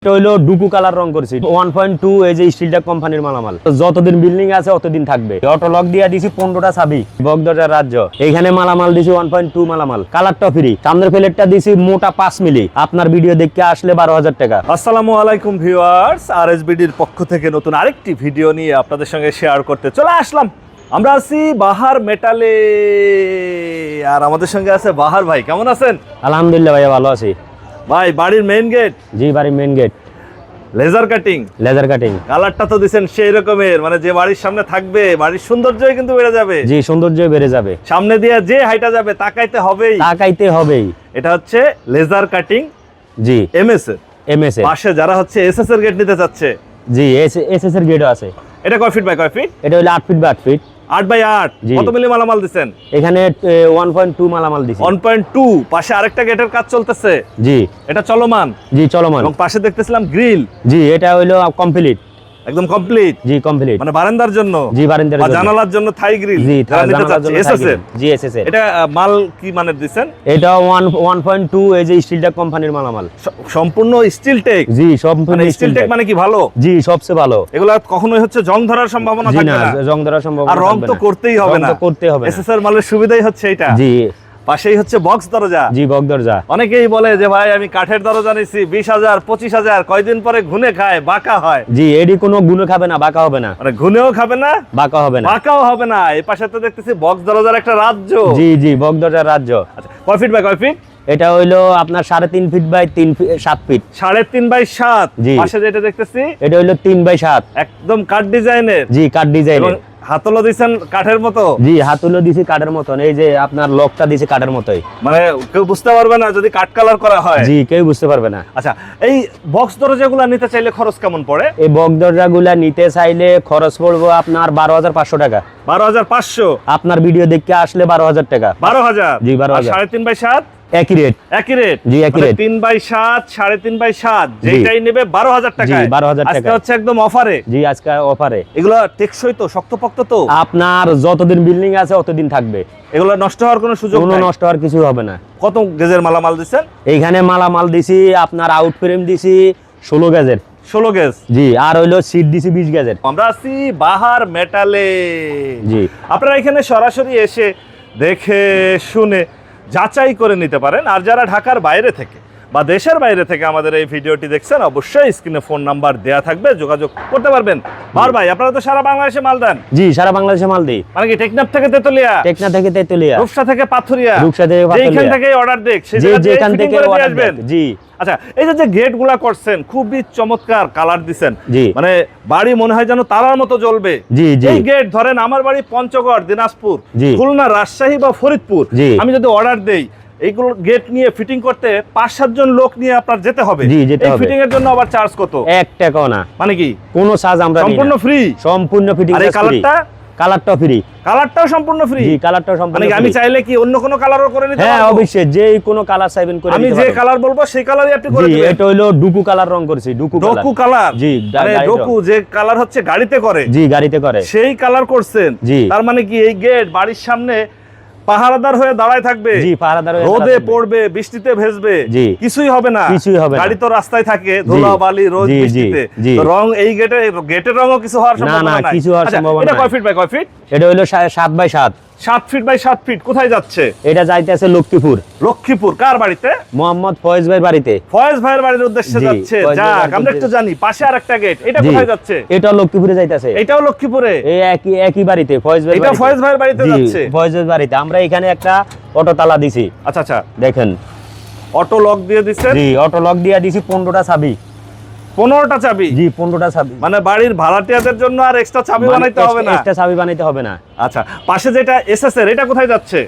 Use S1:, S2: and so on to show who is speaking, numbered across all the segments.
S1: এটা হলো ডুকু কালার রং করছি 1.2 এই যে স্টিলটা কোম্পানির মালামাল যতদিন বিল্ডিং আছে ততদিন থাকবে। অটো লক দিয়ে দিছি 15টা চাবি বগদরজার রাজ্য। এইখানে মালামাল দিছি 1.2 মালামাল, কালারটা ফ্রি। সামনের প্লেটটা দিছি মোটা 5 মিলি। আপনার ভিডিও দেখতে আসলে 12,000 টাকা।
S2: আসসালামু আলাইকুম ভিউয়ার্স, আরএসবিডির পক্ষ থেকে নতুন আরেকটি ভিডিও নিয়ে আপনাদের সঙ্গে শেয়ার করতে চলে আসলাম। আমরা আছি বাহার মেটালে, আর আমাদের সঙ্গে আছে বাহার ভাই। কেমন আছেন?
S1: আলহামদুলিল্লাহ ভাইয়া, ভালো আছি
S2: ভাই। বাড়ির মেইন গেট?
S1: জি, বাড়ির main gate.
S2: Laser cutting?
S1: Laser cutting.
S2: কালারটা তো দিবেন সেই রকমের, মানে যে বাড়ির সামনে থাকবে বাড়ির সৌন্দর্যই কিন্তু বেড়ে যাবে।
S1: জি, সৌন্দর্য বেড়ে যাবে।
S2: সামনে দিয়ে যে হাইটা যাবে তাকাইতে হবেই,
S1: তাকাইতে হবেই।
S2: এটা হচ্ছে লেজার কাটিং।
S1: জি,
S2: এমএস এর
S1: এমএস এর
S2: পাশে যারা হচ্ছে এসএস এর গেট নিতে চাচ্ছে।
S1: জি, এসএস এর গেটও আছে।
S2: এটা কয় ফিট বাই কয় ফিট?
S1: এটা হলো 8 ফিট বাই 8 ফিট।
S2: 8 বাই 8।
S1: জি।
S2: কত মিলি মালামাল দিবেন?
S1: এখানে 1.2 মালামাল দিছি।
S2: 1.2। পাশে আরেকটা গেটের কাজ চলতেছে।
S1: জি,
S2: এটা চলমান?
S1: জি, চলমান।
S2: এবং পাশে দেখতেছিলাম গ্রিল।
S1: জি, এটা হইলো কমপ্লিট।
S2: একদম কমপ্লিট?
S1: জি, কমপ্লিট।
S2: মানে বারান্দার জন্য?
S1: জি, বারান্দার
S2: বা
S1: জন্য।
S2: জানালার জন্য থাই গ্রিল?
S1: জি,
S2: যারা নিতে
S1: জানালার
S2: চাচ্ছে
S1: জন্য
S2: এসএস
S1: থাই
S2: এর।
S1: গ্রিল। জি, এসএস এর।
S2: এটা মাল কি মানের দিবেন?
S1: এটা 1.2 এই যে স্টিলটা কোম্পানির মালামাল।
S2: সম্পূর্ণ স্টিল টেক?
S1: জি, সম্পূর্ণ
S2: স্টিল টেক মানে কি ভালো?
S1: জি, সবচেয়ে ভালো।
S2: এগুলা কখনোই হচ্ছে জং ধরার সম্ভাবনা
S1: জি
S2: থাকবে
S1: না,
S2: না?
S1: জং ধরার সম্ভাবনা
S2: আর রং
S1: থাকবে
S2: তো
S1: না।
S2: করতেই হবে
S1: রং
S2: না?
S1: তো করতেই হবে না।
S2: এসএস এর মালের সুবিধাই হচ্ছে এটা।
S1: জি,
S2: পাশেই হচ্ছে বক্স দরজা।
S1: জি, বগদরজা।
S2: অনেকেই বলে যে ভাই আমি কাঠের দরজা নিছি 20,000 25,000, কয়দিন পরে ঘুনে খায়, বাঁকা হয়।
S1: জি, এডি কোনো গুণ খাবে না, বাঁকা হবে না।
S2: মানে ঘুনেও খাবে না,
S1: বাঁকা হবে না।
S2: বাঁকাও হবে না। এই পাশে তো দেখতেছি বক্স দরজার একটা রাজ্য।
S1: জি, জি, বগদরজার রাজ্য।
S2: আচ্ছা, কয় ফিট বাই কয় ফিট?
S1: এটা হইলো আপনার 3.5 ফিট বাই 7 ফিট।
S2: 3.5 বাই 7।
S1: জি।
S2: পাশে যেটা দেখতেছি
S1: এটা হইলো 3 বাই 7।
S2: একদম কাঠ ডিজাইনের।
S1: জি, কাঠ ডিজাইনের।
S2: হাতলও দিছেন কাঠের মতো?
S1: জি, হাতুলো দিছি কাঠের মতন। এই যে আপনার লকটা দিছি কাঠের মতোই।
S2: মানে কেউ বুঝতে পারবে না যদি কাঠ কালার করা হয়?
S1: জি, কেউ বুঝতে পারবে না।
S2: আচ্ছা, এই বক্স দরজাগুলো নিতে চাইলে খরচ কেমন পড়ে?
S1: এই বগদরজাগুলা নিতে চাইলে খরচ পড়বো আপনার 12,500 টাকা।
S2: 12,500?
S1: আপনার ভিডিও দেখতে আসলে 12,000 টাকা।
S2: 12,000?
S1: জি, 12,000।
S2: 3.5 বাই 7?
S1: একই রেট।
S2: একই রেট?
S1: জি, একই রেট।
S2: 3 বাই 7, 3.5 বাই 7
S1: জি।
S2: যেটাই নেবে 12,000 টাকা।
S1: জি, 12,000 টাকা।
S2: আজকে হচ্ছে একদম অফারে।
S1: জি, আজকে অফারে।
S2: এগুলো টেকসই তো, শক্তপোক্ত তো?
S1: আপনার যতদিন বিল্ডিং আছে ততদিন থাকবে।
S2: এগুলো নষ্ট হওয়ার কোনো সুযোগ
S1: কোনো
S2: নাই?
S1: নষ্ট হওয়ার কিছু হবে না।
S2: কত গেজের মালামাল দিছেন?
S1: এইখানে মালামাল দিছি আপনার আউট ফ্রেম দিছি 16 গেজের।
S2: 16 গেজ?
S1: জি, আর হইলো সিট দিছি 20 গেজের।
S2: আমরা আছি বাহার মেটালে।
S1: জি,
S2: আপনারা এখানে সরাসরি এসে দেখে শুনে যাচাই করে নিতে পারেন। আর যারা ঢাকার বাইরে থেকে বা দেশের বাইরে থেকে আমাদের এই ভিডিওটি দেখছেন, অবশ্যই স্ক্রিনে ফোন নাম্বার দেয়া থাকবে, যোগাযোগ করতে পারবেন। বাহার ভাই, আপনারা তো সারা বাংলাদেশে মাল দেন?
S1: জি, সারা বাংলাদেশে মাল দিই।
S2: মানে কি টেকনাফ থেকে তেতুলিয়া,
S1: টেকনা থেকে তেতুলিয়া,
S2: রূপসা থেকে পাথুরিয়া,
S1: রূপসা থেকে পাথুরিয়া,
S2: যেখান থেকে অর্ডার দেখ সেই
S1: যে
S2: জায়গা থেকে
S1: যেখান
S2: fitting
S1: থেকে
S2: করে দিয়ে
S1: order
S2: আসবেন?
S1: দেন। জি।
S2: আচ্ছা, এই যে গেট গুলা করছেন খুবই চমৎকার কালার দিছেন।
S1: জি।
S2: মানে বাড়ি মনে হয় যেন তারার মতো জ্বলবে।
S1: জি, জি।
S2: এই গেট ধরেন আমার বাড়ি পঞ্চগড়, দিনাজপুর,
S1: জি।
S2: খুলনা, রাজশাহী বা ফরিদপুর।
S1: জি।
S2: আমি যদি অর্ডার দেই এইগুলো গেট নিয়ে ফিটিং করতে 5-7 জন লোক নিয়ে আপনার যেতে হবে।
S1: জি, যেতে
S2: এই
S1: হবে।
S2: ফিটিং এর জন্য আবার চার্জ কত?
S1: 1 টাকাও না।
S2: মানে কি
S1: কোনো চার্জ আমরা নিই না।
S2: সম্পূর্ণ ফ্রি?
S1: সম্পূর্ণ ফিটিং
S2: আর এই কালারটা?
S1: কালারটাও ফ্রি।
S2: কালারটাও সম্পূর্ণ ফ্রি?
S1: জি, কালারটাও সম্পূর্ণ
S2: মানে কি আমি
S1: free।
S2: চাইলে কি অন্য কোনো কালারও করে নিতে
S1: হ্যাঁ,
S2: পারবো?
S1: অবশ্যই যে কোনো কালার চাইবেন করে
S2: আমি
S1: নিতে
S2: যে
S1: পারবেন।
S2: কালার বলবো সেই কালারই আপনি করে
S1: জি,
S2: দিবেন?
S1: এটা হইলো ডুকু কালার রং করছি। ডুকু
S2: কালার?
S1: জি,
S2: মানে
S1: গাড়িতে।
S2: ডোকু যে কালার হচ্ছে গাড়িতে করে?
S1: জি, গাড়িতে করে।
S2: সেই কালার করছেন?
S1: জি।
S2: তার মানে কি এই গেট বাড়ির সামনে পাহারাদার হয়ে দাঁড়ায় থাকবে?
S1: জি, পাহারাদার হয়ে
S2: রোদে
S1: দাঁড়ায় থাকবে।
S2: পড়বে, বৃষ্টিতে ভেজবে,
S1: জি।
S2: কিছুই হবে না?
S1: কিছুই হবে না।
S2: গাড়ি তো রাস্তায় থাকে, ধুলা বালি, রোদ,
S1: জি, জি,
S2: বৃষ্টিতে।
S1: জি।
S2: তো রং এই গেটের রঙও কিছু হওয়ার
S1: না,
S2: সম্ভাবনা
S1: না,
S2: নাই?
S1: কিছু হওয়ার
S2: আচ্ছা,
S1: সম্ভাবনা
S2: এটা
S1: নাই।
S2: কয় ফিট বাই কয় ফিট?
S1: এটা হইলো 7 বাই 7।
S2: 7 feet by 7 fit. কোথায় যাচ্ছে?
S1: এটা যাইতেছে লক্ষ্মীপুর।
S2: লক্ষ্মীপুর? কার বাড়িতে?
S1: মোহাম্মদ ফয়েজ ভাই বাড়িতে।
S2: ফয়েজ ভাইয়ের বাড়ির উদ্দেশ্যে
S1: জি,
S2: যাচ্ছে।
S1: ফয়েজ ভাইয়ের
S2: যাক,
S1: বাড়ির
S2: আমরা একটু
S1: উদ্দেশ্যে।
S2: জানি। পাশে আরেকটা গেট, এটা
S1: জি,
S2: কোথায় যাচ্ছে?
S1: এটাও লক্ষ্মীপুরে যাইতেছে।
S2: এটাও লক্ষ্মীপুরে?
S1: এই একই বাড়িতে ফয়েজ ভাই।
S2: এটা ফয়েজ ভাইয়ের বাড়িতে যাচ্ছে?
S1: ফয়েজ ভাইয়ের বাড়িতে। আমরা এখানে একটা অটো তালা দিছি।
S2: আচ্ছা আচ্ছা,
S1: দেখেন।
S2: অটো লক দিয়ে দিচ্ছেন?
S1: জি, অটো লক দিয়ে দিছি 15টা চাবি।
S2: 15টা চাবি?
S1: জি, 15টা চাবি।
S2: মানে বাড়ির ভাড়াটিয়াদের জন্য আর এক্সট্রা চাবি বানাইতে হবে না?
S1: এক্সট্রা চাবি বানাইতে হবে না।
S2: আচ্ছা, পাশে যেটা এসএস এর, এটা কোথায় যাচ্ছে?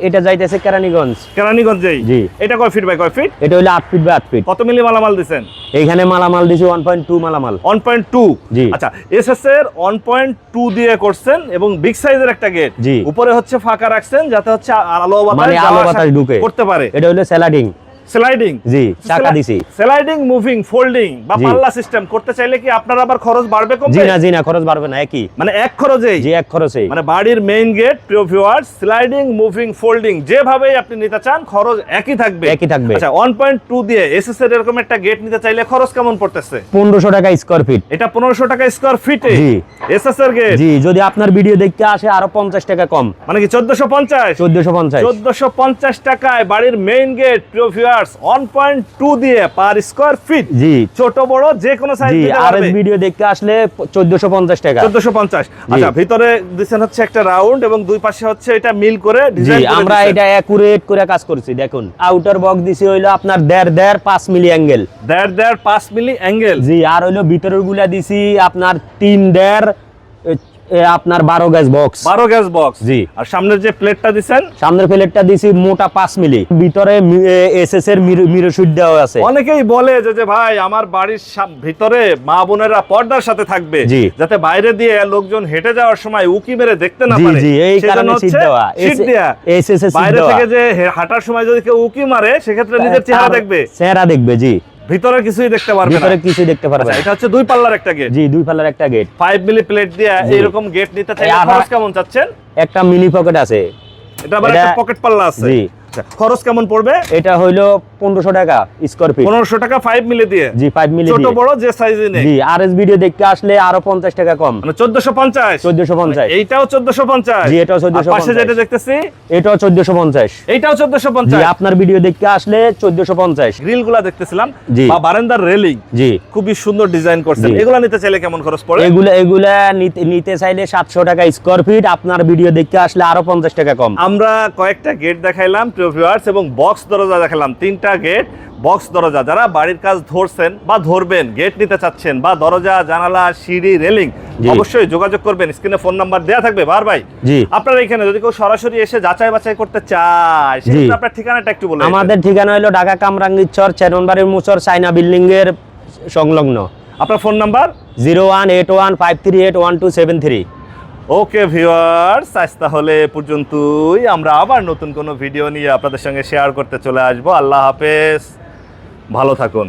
S1: এটা যাইতেছে কেরানীগঞ্জ।
S2: কেরানীগঞ্জেই?
S1: জি।
S2: এটা কয় ফিট বাই কয় ফিট?
S1: এটা হলো 8 ফিট বাই 8 ফিট।
S2: কত মিলি মালামাল দিছেন?
S1: এইখানে মালামাল দিছি 1.2 মালামাল।
S2: 1.2?
S1: জি।
S2: আচ্ছা, এসএস এর 1.2 দিয়ে করছেন এবং বিগ সাইজের একটা গেট।
S1: জি।
S2: উপরে হচ্ছে ফাঁকা রাখছেন যাতে হচ্ছে আলো বাতাস
S1: মানে আলো
S2: যাওয়া আসা
S1: বাতাস ঢুকে
S2: করতে পারে।
S1: এটা হলো স্যালাডিং।
S2: স্লাইডিং,
S1: জি চাকা দিছি।
S2: স্লাইডিং মুভিং ফোল্ডিং বা
S1: জি।
S2: পাল্লা সিস্টেম করতে চাইলে কি আপনার আবার খরচ বাড়বে
S1: জি
S2: কমবে?
S1: না জি না, খরচ বাড়বে না, একই
S2: মানে এক খরচেই,
S1: জি এক খরচেই।
S2: মানে বাড়ির মেইন গেট প্রিয় ভিউয়ার্স স্লাইডিং মুভিং ফোল্ডিং যেভাবেই আপনি নিতে চান খরচ একই থাকবে।
S1: একই থাকবে।
S2: আচ্ছা 1.2 দিয়ে এসএস এর এরকম একটা গেট নিতে চাইলে খরচ কেমন পড়তেছে?
S1: 1500 টাকা স্কয়ার ফিট।
S2: এটা 1500 টাকা স্কয়ার ফিটে
S1: জি।
S2: এসএস এর গেট।
S1: জি, যদি আপনার ভিডিও দেখতে আসে আরো 50 টাকা কম,
S2: মানে কি 1450?
S1: 1450।
S2: 1450 টাকায় বাড়ির মেইন গেট প্রিয় ভিউয়ার্স 1.2 দিয়ে পার স্কয়ার ফিট।
S1: জি
S2: ছোট বড় যে কোনো সাইজ
S1: জি,
S2: দিতে
S1: আর
S2: পারবে।
S1: ভিডিও দেখতে আসলে 1450 টাকা।
S2: 1450। আচ্ছা ভিতরে দিছেন হচ্ছে একটা রাউন্ড এবং দুই পাশে হচ্ছে এটা মিল করে
S1: জি,
S2: ডিজাইন করে
S1: আমরা
S2: দিছেন।
S1: এটা একুরেট করে কাজ করছি। দেখুন আউটার বক্স দিছি হইলো আপনার 1.5 5 মিলি অ্যাঙ্গেল।
S2: 1.5 5 মিলি অ্যাঙ্গেল।
S1: জি, আর হইলো ভিতরের গুলা দিছি আপনার 3.5 আপনার 12 গজ বক্স।
S2: 12 gauge box.
S1: জি।
S2: আর সামনের যে প্লেটটা দিছেন
S1: সামনের প্লেটটা দিছি মোটা 5 মিলি, ভিতরে এসএস এর মিরর সুইচ দেওয়া আছে।
S2: অনেকেই বলে যে ভাই আমার বাড়ির ভিতরে মা বোনেরা পর্দার সাথে থাকবে
S1: জি।
S2: যাতে বাইরে দিয়ে লোকজন হেঁটে যাওয়ার সময় উকি মেরে দেখতে না
S1: জি
S2: পারে।
S1: জি, এই
S2: সেজন্য
S1: কারণে
S2: হচ্ছে
S1: সিট দেওয়া,
S2: সিট দেয়া।
S1: এসএস এর সিট
S2: বাইরে
S1: দেওয়া।
S2: থেকে যে হাঁটার সময় যদি কেউ উকি মারে সেক্ষেত্রে নিজের চেহারা
S1: তার
S2: দেখবে,
S1: চেহারা দেখবে। জি,
S2: ভিতরে কিছুই দেখতে পারবে না।
S1: ভিতরে কিছু দেখতে পারবে
S2: আচ্ছা,
S1: না।
S2: এটা হচ্ছে দুই পাল্লার একটা গেট।
S1: জি, দুই পাল্লার একটা গেট।
S2: 5 মিলি প্লেট দিয়ে
S1: জি।
S2: এরকম গেট নিতে চাইলে
S1: এই
S2: খরচ কেমন চাচ্ছেন?
S1: একটা মিনি পকেট আছে।
S2: এটা আবার
S1: এটা-
S2: একটা পকেট পাল্লা আছে।
S1: জি।
S2: আচ্ছা, খরচ কেমন পড়বে?
S1: এটা হইলো 1500 টাকা স্কয়ার ফিট।
S2: 1500 টাকা 5 মিলি দিয়ে।
S1: জি, 5 মিলি
S2: ছোট
S1: দিয়ে।
S2: বড় যে সাইজে নেই।
S1: জি, আরএস ভিডিও দেখতে আসলে আরো 50 টাকা কম,
S2: মানে 1450।
S1: 1450।
S2: এইটাও 1450।
S1: জি, এটাও
S2: আর পাশে
S1: 1450।
S2: যেটা দেখতেছি
S1: এটাও 1450।
S2: এইটাও
S1: জি,
S2: 1450।
S1: আপনার ভিডিও দেখতে আসলে 1450।
S2: গ্রিল গুলা দেখতেছিলাম
S1: জি।
S2: বা বারান্দার রেলিং
S1: জি,
S2: খুবই সুন্দর ডিজাইন করছেন।
S1: জি।
S2: এগুলা নিতে চাইলে কেমন খরচ পড়ে?
S1: এগুলা নিতে চাইলে 700 টাকা স্কয়ার ফিট, আপনার ভিডিও দেখতে আসলে আরো 50 টাকা কম।
S2: আমরা কয়েকটা গেট দেখাইলাম প্রিয় ভিউয়ার্স এবং বক্স দরজা দেখালাম, 3টা গেট বক্স দরজা। যারা বাড়ির কাজ ধরছেন বা ধরবেন, গেট নিতে চাচ্ছেন বা দরজা জানালা সিঁড়ি রেলিং,
S1: জি।
S2: অবশ্যই যোগাযোগ করবেন। স্ক্রিনে ফোন নাম্বার দেয়া থাকবে বার ভাই।
S1: জি।
S2: আপনারা এখানে যদি কেউ সরাসরি এসে যাচাই বাছাই করতে চায় সেক্ষেত্রে আপনার ঠিকানাটা একটু বলে
S1: আমাদের ঠিকানা হলো ঢাকা কামরাঙ্গীরচর 4 নম্বরের মুচর চাইনা বিল্ডিং এর সংলগ্ন।
S2: আপনার ফোন নাম্বার
S1: 01815381273।
S2: ওকে ভিউয়ার্স, আজ তাহলে এ পর্যন্তই। আমরা আবার নতুন কোনো ভিডিও নিয়ে আপনাদের সঙ্গে শেয়ার করতে চলে আসবো। আল্লাহ হাফেজ, ভালো থাকুন।